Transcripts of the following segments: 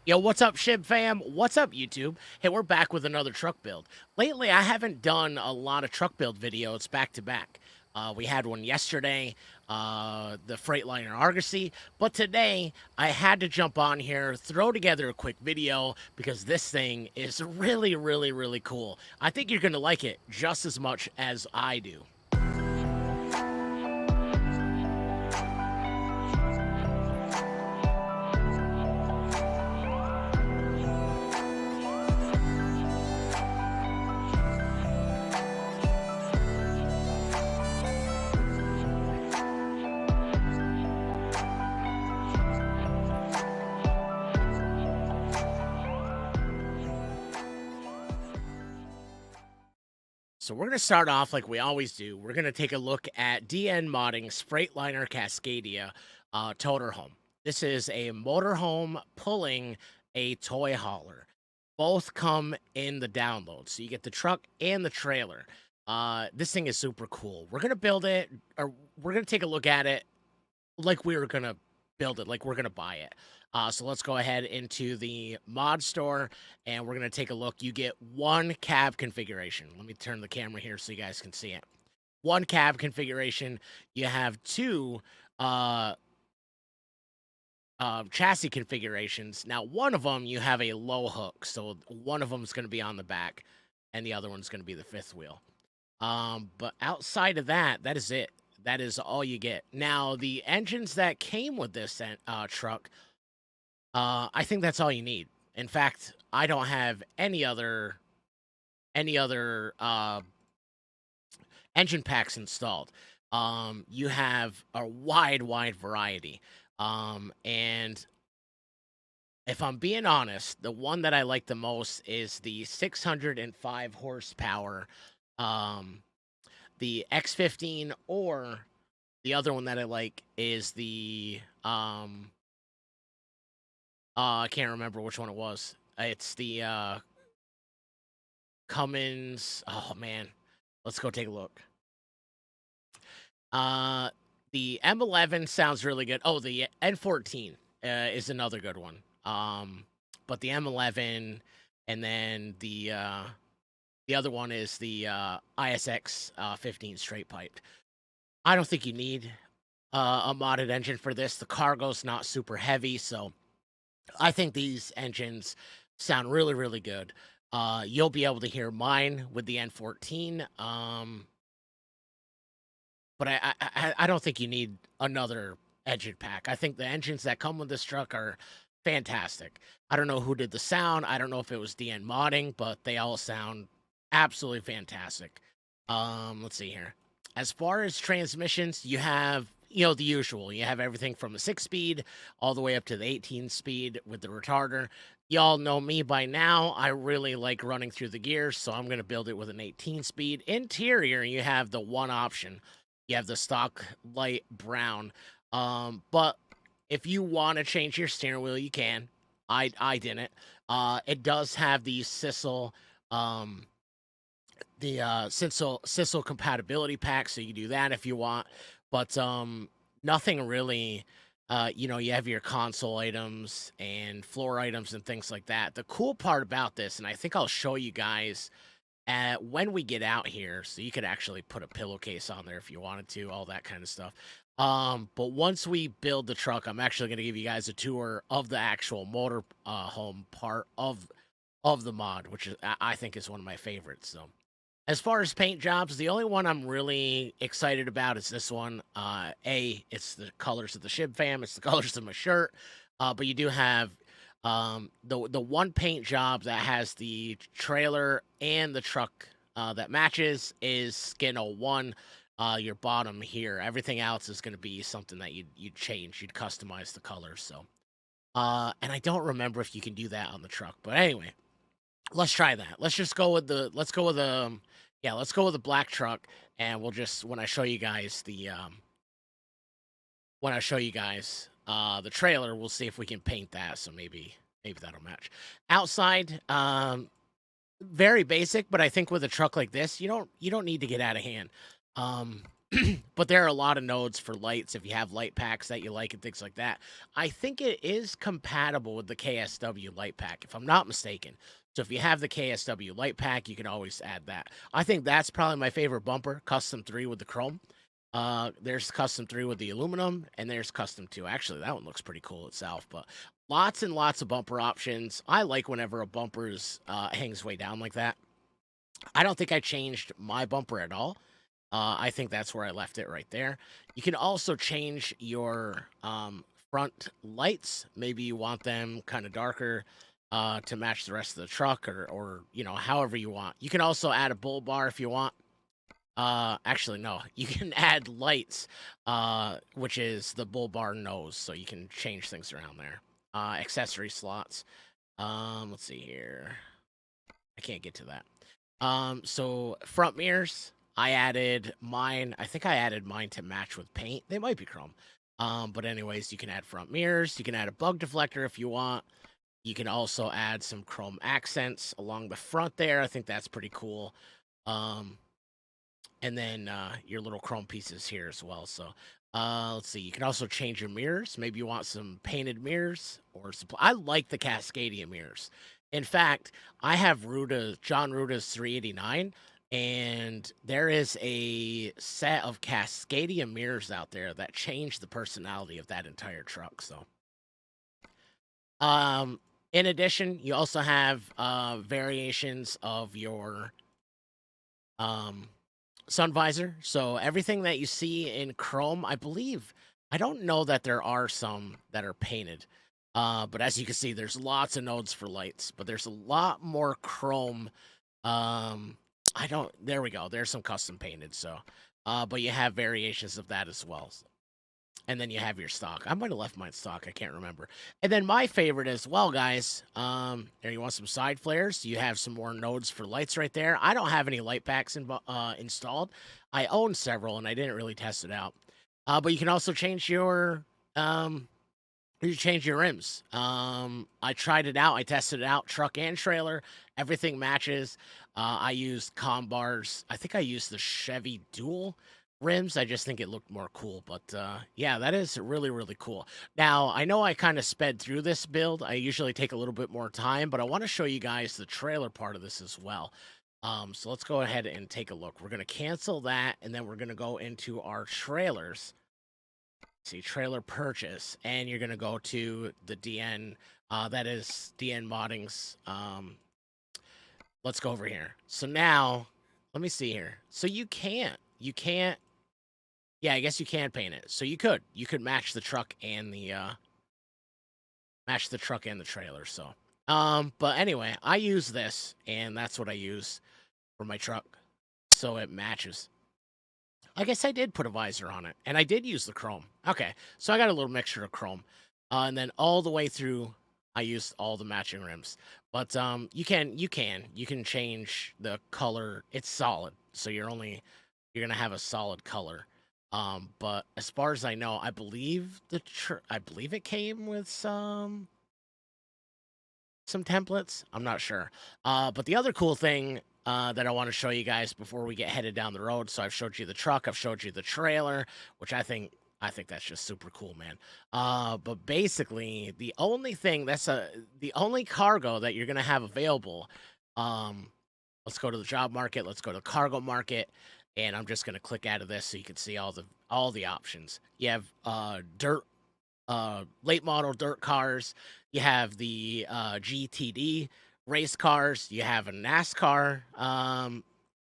Yo, what's up, Shib fam? What's up, YouTube? Hey, we're back with another truck build. Lately, I haven't done a lot of truck build videos back to back. We had one yesterday, the Freightliner Argosy, but today I had to jump on here, throw together a quick video because this thing is really cool. I think you're going to like it just as much as I do. So we're going to start off like we always do. We're going to take a look at DN Modding's Freightliner Cascadia Toterhome. This is a motorhome pulling a toy hauler. Both come in the download, so you get the truck and the trailer. This thing is super cool. We're going to build it, or we're going to take a look at it like we were going to build it, like we're going to buy it. So let's go ahead into the mod store and we're going to take a look. You get one cab configuration. Let me turn the camera here so you guys can see it. One cab configuration. You have two chassis configurations. Now, one of them you have a low hook. So one of them is going to be on the back and the other one's going to be the fifth wheel. But outside of that, that is it. That is all you get. Now, the engines that came with this truck, I think that's all you need. In fact, I don't have any other engine packs installed. You have a wide variety. And if I'm being honest, the one that I like the most is the 605 horsepower, the X15, or the other one that I like is the I can't remember which one it was. It's the Cummins. Oh man, let's go take a look. The M11 sounds really good. Oh, the N14 is another good one. But the M11, and then the other one is the ISX 15 straight piped. I don't think you need a modded engine for this. The cargo's not super heavy, so I think these engines sound really good. You'll be able to hear mine with the N14. But I don't think you need another engine pack. I think the engines that come with this truck are fantastic. I don't know who did the sound. I don't know if it was DN modding, but they all sound absolutely fantastic. Let's see here. As far as transmissions, you have, the usual. You have everything from a 6-speed all the way up to the 18-speed with the retarder. Y'all know me by now. I really like running through the gears, so I'm going to build it with an 18-speed. Interior, you have the one option. You have the stock light brown. But if you want to change your steering wheel, you can. I didn't. It does have the Sissel Sissel compatibility pack, so you do that if you want. But nothing really. You have your console items and floor items and things like that. The cool part about this, and I think I'll show you guys when we get out here, so you could actually put a pillowcase on there if you wanted to, all that kind of stuff. But once we build the truck, I'm actually going to give you guys a tour of the actual motor home part of the mod, which is, I think is one of my favorites. So as far as paint jobs, the only one I'm really excited about is this one. It's the colors of the Shib fam. It's the colors of my shirt. But you do have the one paint job that has the trailer and the truck that matches is Skin 01. Your bottom here. Everything else is going to be something that you'd change. You'd customize the colors. So, and I don't remember if you can do that on the truck. But anyway, let's try that. Let's go with the black truck, and we'll just when I show you guys the trailer, we'll see if we can paint that. So maybe that'll match. Outside, very basic, but I think with a truck like this, you don't need to get out of hand. But there are a lot of nodes for lights if you have light packs that you like and things like that. I think it is compatible with the KSW light pack, if I'm not mistaken. So if you have the KSW light pack, you can always add that. I think that's probably my favorite bumper, Custom 3 with the chrome. There's Custom 3 with the aluminum, and there's Custom 2. Actually, that one looks pretty cool itself, but lots and lots of bumper options. I like whenever a bumper's hangs way down like that. I don't think I changed my bumper at all. I think that's where I left it right there. You can also change your front lights. Maybe you want them kind of darker to match the rest of the truck, or you know, however you want. You can also add a bull bar if you want. Actually, no. You can add lights, which is the bull bar nose, so you can change things around there. Accessory slots. Let's see here. I can't get to that. So front mirrors, I added mine. I think I added mine to match with paint. They might be chrome. But anyways, you can add front mirrors. You can add a bug deflector if you want. You can also add some chrome accents along the front there. I think that's pretty cool. And then your little chrome pieces here as well. So let's see. You can also change your mirrors. Maybe you want some painted mirrors or supply. I like the Cascadia mirrors. In fact, I have John Ruta's 389, and there is a set of Cascadia mirrors out there that change the personality of that entire truck. So, in addition, you also have variations of your sun visor. So everything that you see in chrome, I believe, I don't know that there are some that are painted. But as you can see, there's lots of nodes for lights, but there's a lot more chrome. There we go. There's some custom painted. So, but you have variations of that as well. And then you have your stock. I might have left mine stock. I can't remember. And then my favorite as well, guys. There you want some side flares. You have some more nodes for lights right there. I don't have any light packs installed. I own several, and I didn't really test it out. But you can also change your rims. I tried it out. I tested it out, truck and trailer. Everything matches. I used com bars. I think I used the Chevy Dual rims. I just think it looked more cool. But yeah, that is really, really cool. Now, I know I kind of sped through this build. I usually take a little bit more time, but I want to show you guys the trailer part of this as well. So let's go ahead and take a look. We're going to cancel that, and then we're going to go into our trailers. See, trailer purchase, and you're going to go to the DN. That is DN Modding's. Let's go over here. So now, let me see here. So you can't. Yeah, I guess you can paint it. So you could match the truck and the trailer. So, but anyway, I use this, and that's what I use for my truck, so it matches. I guess I did put a visor on it, and I did use the chrome. Okay, so I got a little mixture of chrome, and then all the way through, I used all the matching rims. But you can change the color. It's solid, so you're gonna have a solid color. But as far as I know, I believe it came with some templates. I'm not sure. But the other cool thing that I want to show you guys before we get headed down the road. So I've showed you the truck, I've showed you the trailer, which I think that's just super cool, man. But basically, the only cargo that you're gonna have available. Let's go to the job market. Let's go to the cargo market, and I'm just gonna click out of this so you can see all the options. You have late model dirt cars. You have the GTD race cars. You have a NASCAR,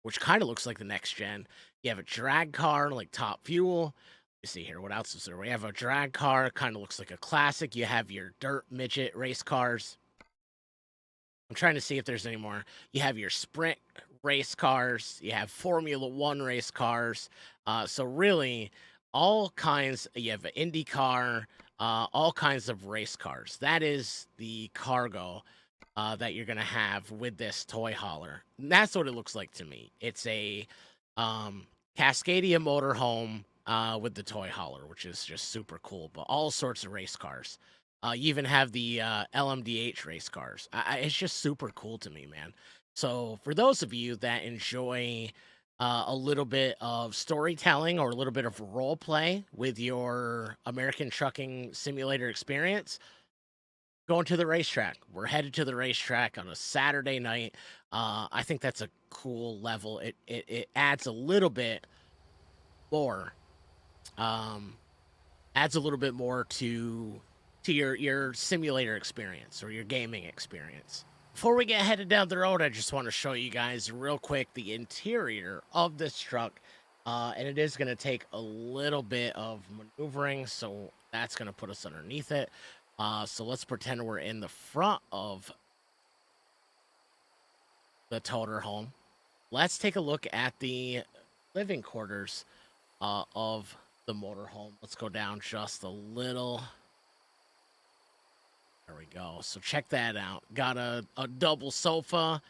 which kind of looks like the next gen. You have a drag car like Top Fuel. Let's see here. What else is there? We have a drag car, kind of looks like a classic. You have your dirt midget race cars. I'm trying to see if there's any more. You have your sprint race cars. You have Formula One race cars. So really, all kinds. You have an IndyCar. All kinds of race cars. That is the cargo that you're gonna have with this toy hauler. And that's what it looks like to me. It's a Cascadia motorhome with the toy hauler, which is just super cool. But all sorts of race cars. You even have the LMDH race cars. It's just super cool to me, man. So for those of you that enjoy a little bit of storytelling or a little bit of role play with your American Trucking Simulator experience, going to the racetrack. We're headed to the racetrack on a Saturday night. I think that's a cool level. It adds a little bit more, um, adds a little bit more to your simulator experience or your gaming experience. Before we get headed down the road, I just want to show you guys real quick the interior of this truck. And it is going to take a little bit of maneuvering, so that's going to put us underneath it. So let's pretend we're in the front of the Toterhome. Let's take a look at the living quarters of the motorhome. Let's go down just a little. There we go. So check that out. Got a double sofa.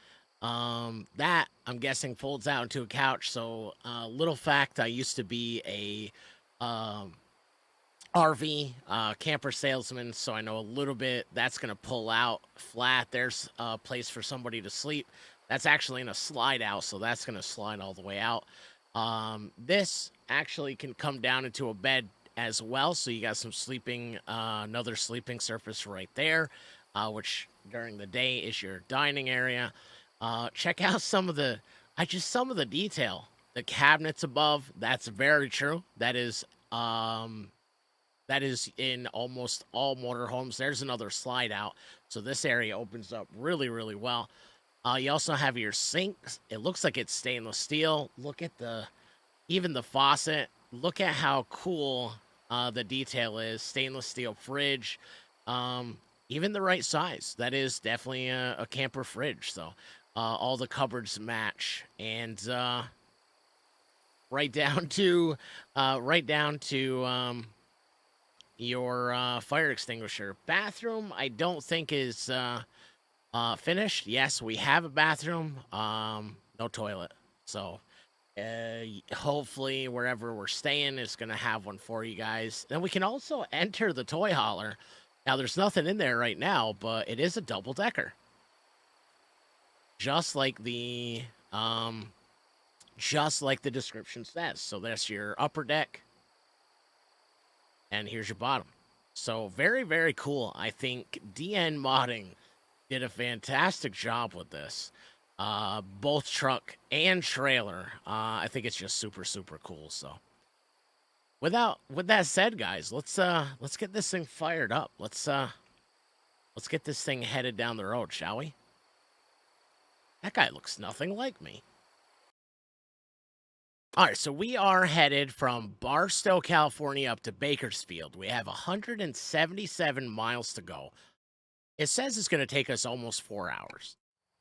That, I'm guessing, folds out into a couch. So, little fact, I used to be a RV camper salesman, so I know a little bit. That's going to pull out flat. There's a place for somebody to sleep. That's actually in a slide out, so that's going to slide all the way out. This actually can come down into a bed as well, so you got some sleeping, another sleeping surface right there, which during the day is your dining area. Check out some of the detail. The cabinets above, that's very true. That is in almost all motorhomes. There's another slide out, so this area opens up really, really well. You also have your sinks. It looks like it's stainless steel. Look at even the faucet. Look at how cool the detail is. Stainless steel fridge. Even the right size. That is definitely a camper fridge. So all the cupboards match, and right down to your fire extinguisher. Bathroom, I don't think is finished. Yes, we have a bathroom. No toilet. So hopefully wherever we're staying is going to have one for you guys. Then we can also enter the toy hauler. Now there's nothing in there right now, but it is a double decker. Just like the description says. So that's your upper deck. And here's your bottom. So very, very cool. I think DN Modding did a fantastic job with this. Both truck and trailer. I think it's just super, super cool. So with that said, guys, let's get this thing fired up. Let's get this thing headed down the road, shall we? That guy looks nothing like me. All right, so we are headed from Bartow, California up to Bakersfield. We have 177 miles to go. It says it's going to take us almost 4 hours,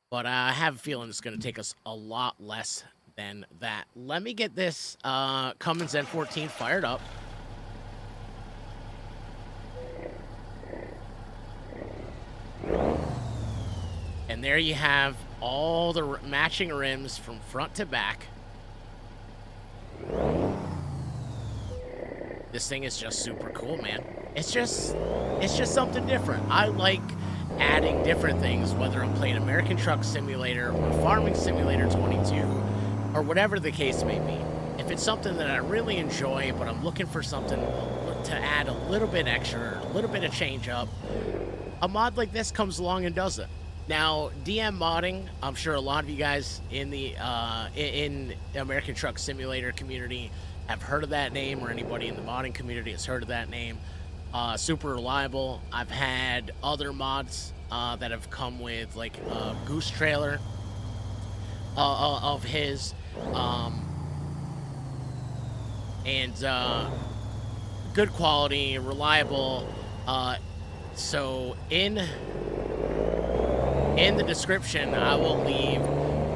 but I have a feeling it's going to take us a lot less than that. Let me get this Cummins N14 fired up. And there you have all the matching rims from front to back. This thing is just super cool, man. It's just something different. I like adding different things, whether I'm playing American Truck Simulator or Farming Simulator 22 or whatever the case may be. If it's something that I really enjoy, but I'm looking for something to add a little bit extra, a little bit of change up, a mod like this comes along and does it. Now, DM Modding, I'm sure a lot of you guys in the American Truck Simulator community have heard of that name, or anybody in the modding community has heard of that name. Super reliable. I've had other mods that have come with, like, a Goose trailer of his, and good quality, reliable. So in the description, I will leave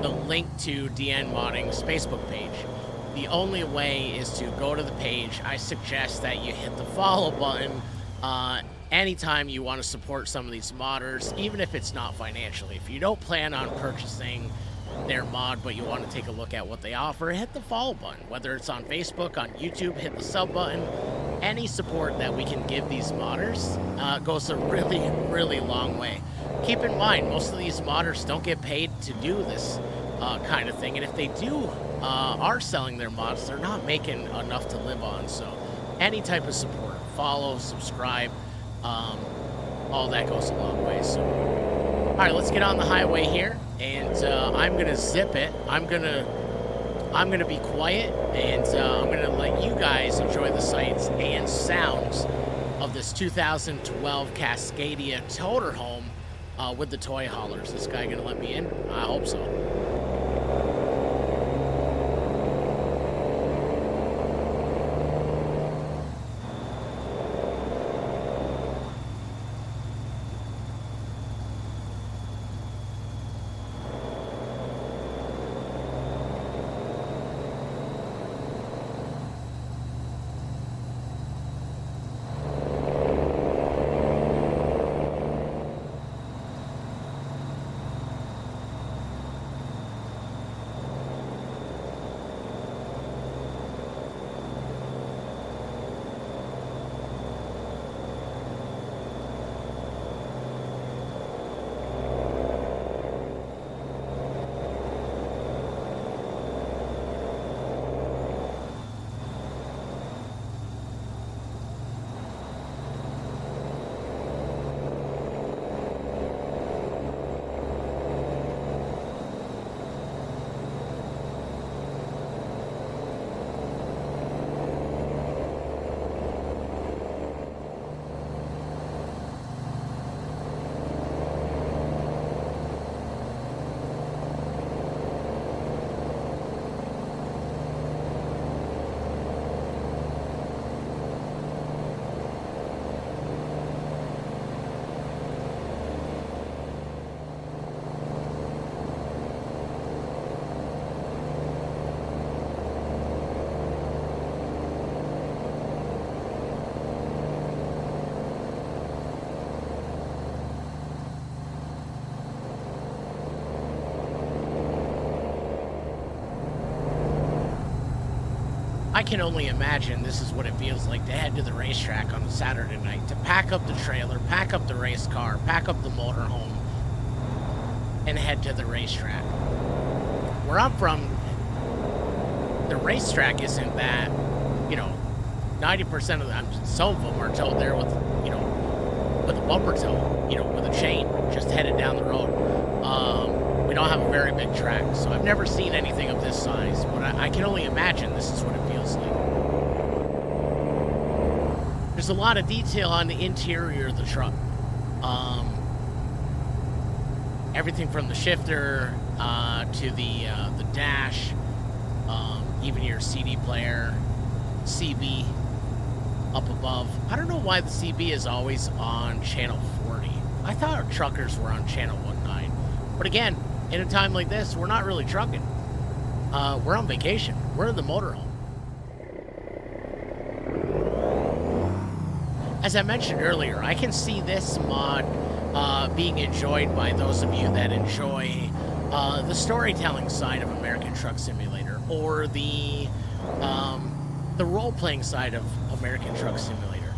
the link to DN Modding's Facebook page. The only way is to go to the page. I suggest that you hit the follow button anytime you want to support some of these modders, even if it's not financially. If you don't plan on purchasing their mod, but you want to take a look at what they offer, hit the follow button. Whether it's on Facebook, on YouTube, hit the sub button. Any support that we can give these modders goes a really, really long way. Keep in mind, most of these modders don't get paid to do this kind of thing. And if they do are selling their mods, they're not making enough to live on. So any type of support, follow, subscribe, all that goes a long way. So, all right, let's get on the highway here, and I'm gonna zip it. I'm gonna be quiet, and I'm gonna let you guys enjoy the sights and sounds of this 2012 Cascadia Toterhome with the toy haulers. Is this guy gonna let me in? I hope so. I can only imagine this is what it feels like to head to the racetrack on a Saturday night, to pack up the trailer, pack up the race car, pack up the motorhome, and head to the racetrack. Where I'm from, the racetrack isn't that, 90% of them, some of them are towed there with, with a bumper tow, with a chain, just headed down the road. We don't have a very big track, so I've never seen anything of this size, but I can only imagine this is what it feels like. There's a lot of detail on the interior of the truck. Everything from the shifter to the dash, even your CD player, CB up above. I don't know why the CB is always on channel 40. I thought our truckers were on channel 19. But again, in a time like this, we're not really trucking. We're on vacation. We're in the motorhome. As I mentioned earlier, I can see this mod being enjoyed by those of you that enjoy the storytelling side of American Truck Simulator, or the role-playing side of American Truck Simulator.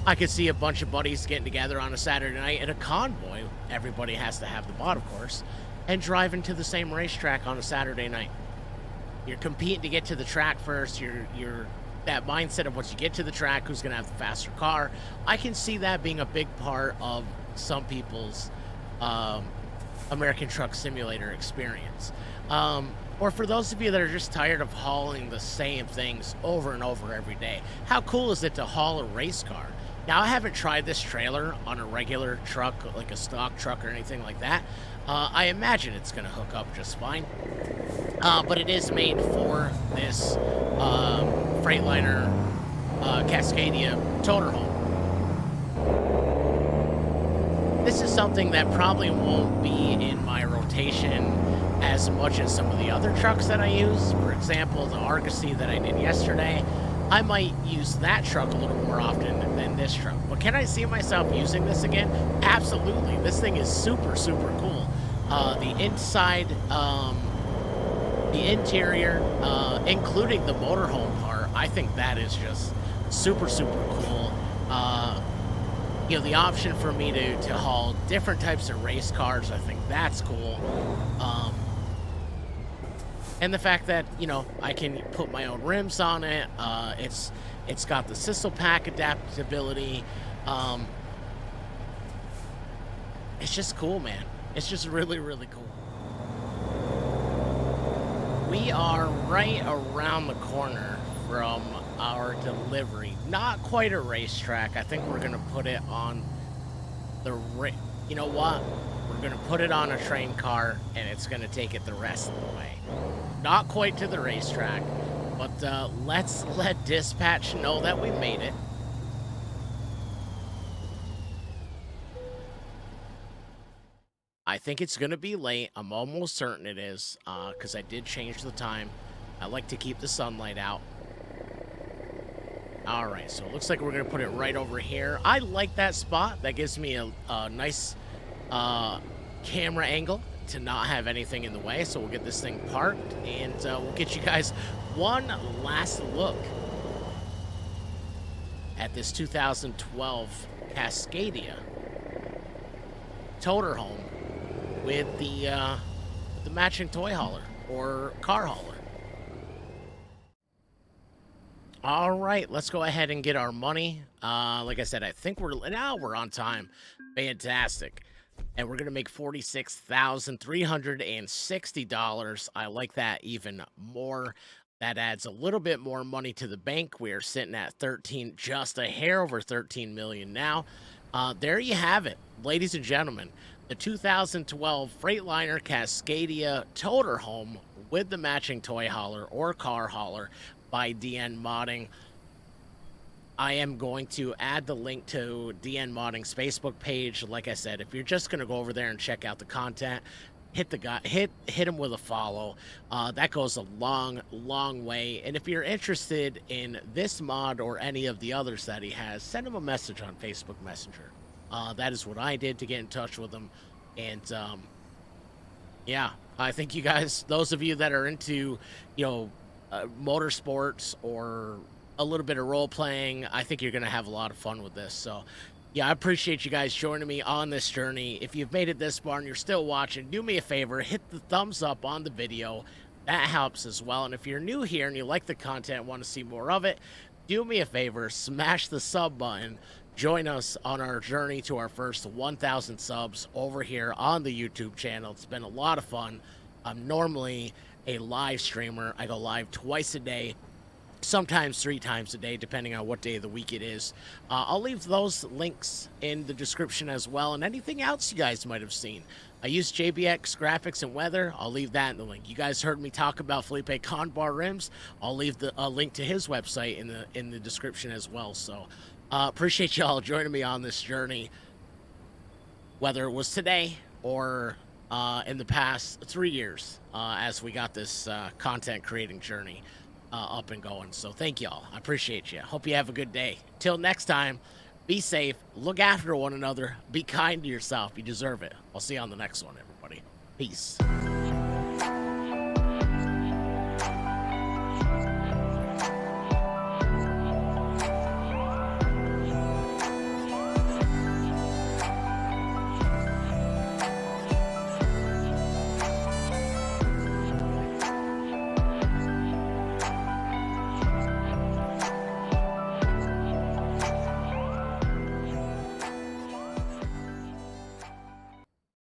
I could see a bunch of buddies getting together on a Saturday night in a convoy. Everybody has to have the mod, of course, and driving to the same racetrack on a Saturday night. You're competing to get to the track first. You're that mindset of once you get to the track, who's going to have the faster car. I can see that being a big part of some people's American Truck Simulator experience. Or for those of you that are just tired of hauling the same things over and over every day, how cool is it to haul a race car? Now, I haven't tried this trailer on a regular truck, like a stock truck or anything like that. I imagine it's going to hook up just fine. But it is made for this Freightliner Cascadia Toterhome. This is something that probably won't be in my rotation as much as some of the other trucks that I use. For example, the Argosy that I did yesterday, I might use that truck a little more often than this truck. But can I see myself using this again? Absolutely. This thing is super, super cool. The inside, the interior, including the motorhome part, I think that is just super, super cool. The option for me to haul different types of race cars, I think that's cool. And the fact that, you know, I can put my own rims on it. It's got the Sissel pack adaptability. Um, it's just cool, man. It's just really, really cool. We are right around the corner from our delivery. Not quite a racetrack. I think we're going to put it on the you know what? We're going to put it on a train car, and it's going to take it the rest of the way. Not quite to the racetrack, but let's let dispatch know that we made it. I think it's going to be late. I'm almost certain it is, because I did change the time. I like to keep the sunlight out. All right, so it looks like we're going to put it right over here. I like that spot. That gives me a nice camera angle to not have anything in the way. So we'll get this thing parked, and we'll get you guys one last look at this 2012 Cascadia Toterhome with the matching toy hauler or car hauler. All right, let's go ahead and get our money. Like I said, I think we're on time. Fantastic. And we're going to make $46,360. I like that even more. That adds a little bit more money to the bank. We are sitting at 13, just a hair over 13 million now. There you have it, ladies and gentlemen. The 2012 Freightliner Cascadia Toterhome with the matching toy hauler or car hauler by DN Modding. I am going to add the link to DN Modding's Facebook page. Like I said, if you're just going to go over there and check out the content, hit him with a follow. That goes a long way. And if you're interested in this mod or any of the others that he has, send him a message on Facebook Messenger. That is what I did to get in touch with him. And yeah, I think you guys, those of you that are into, you know, motorsports or a little bit of role playing, I think you're going to have a lot of fun with this. So yeah, I appreciate you guys joining me on this journey. If you've made it this far and you're still watching, do me a favor, hit the thumbs up on the video. That helps as well. And if you're new here and you like the content, want to see more of it, do me a favor, smash the sub button. Join us on our journey to our first 1,000 subs over here on the YouTube channel. It's been a lot of fun. I'm normally a live streamer. I go live twice a day, sometimes 3 times a day, depending on what day of the week it is. I'll leave those links in the description as well, and anything else you guys might have seen. I use JBX graphics and weather. I'll leave that in the link. You guys heard me talk about Felipe Conbar rims. I'll leave a link to his website in the description as well. So appreciate y'all joining me on this journey, whether it was today or in the past 3 years, as we got this content creating journey up and going. So thank y'all. I appreciate you. Hope you have a good day. Till next time, be safe, look after one another, be kind to yourself. You deserve it. I'll see you on the next one, everybody. Peace.